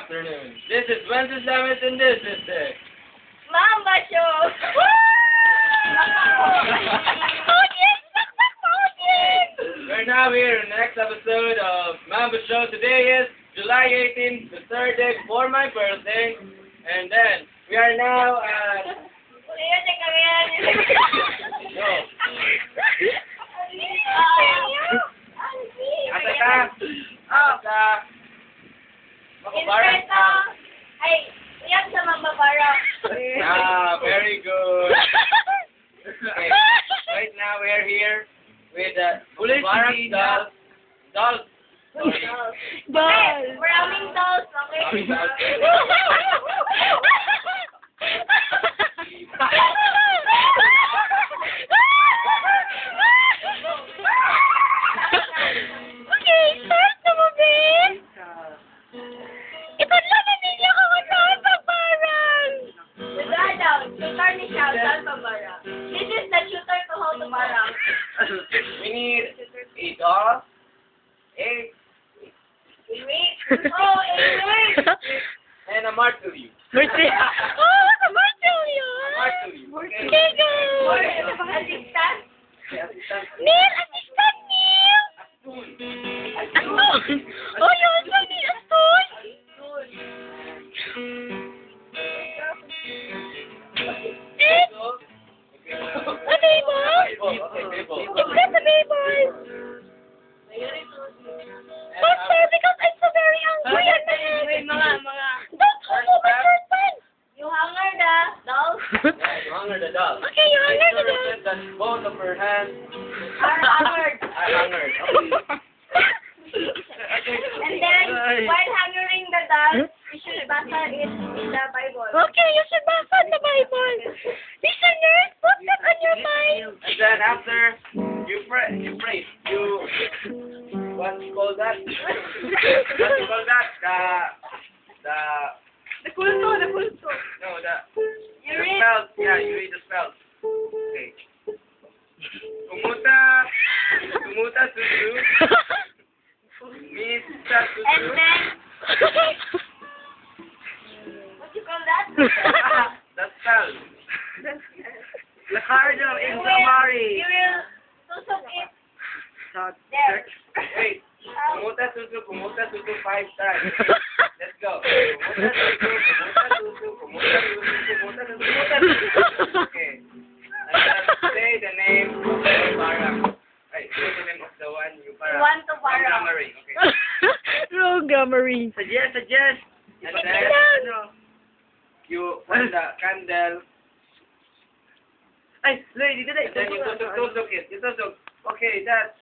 afternoon. This is Wences Damit and this is the Mama Show! We're now here in the next episode of Mamba Show. Today is July 18th, the third day before my birthday. And then, we are now at... Yo. Asa ka? Asa? Makabaran ka? Ay, iyak sa Mambabara. Ah, very good. Okay. Right now, we are here with Makabaran dolls. Dolls. Okay, maraming dolls, okay? Okay, start na mo, Ben. Ipadla na ninyo kung saan pagbarang. Wala daw, shooter ni Shao, saan Mambabara? This is the shooter to how to barang. We need a doll, a Wait. Oh, wait. and a martilyo. Mercy. Oh, sa Marshall yun. Martilyo. Okay. Digo. Assistant? Neil, assistant Neil. Aston. Oh, yun. Sa ni Aston. Eh? A table? It's not a table. But sir, because I'm so very hungry at the end. Don't hold over your pants. You hunger the dolls? You hunger the doll. Okay, you hunger the doll. Make sure that both of her hands Are hungered. are hungered. And then, while hungering the dolls, you should basa it in the Bible. Okay, you should basa the Bible. Listeners, put that on your mind. And then after you pray, what you call that? What you call that? The kulto. No, the You the read? spells. Yeah, you read the spells. Okay. Kumuta susu. Misa And susu. then, what you call that? The spell. Lacardo You will susok it there. Wait. Kumuta susu 5 times. Let's go. Kumuta susu. Okay. And then say the name of the parang. Ay, say the name of the one you You parang. want to barang. Montgomery. Okay. Montgomery. Suggest. And then you put the candle. Ay, Lady, dito And then you tusok it. You tusok. Okay, that's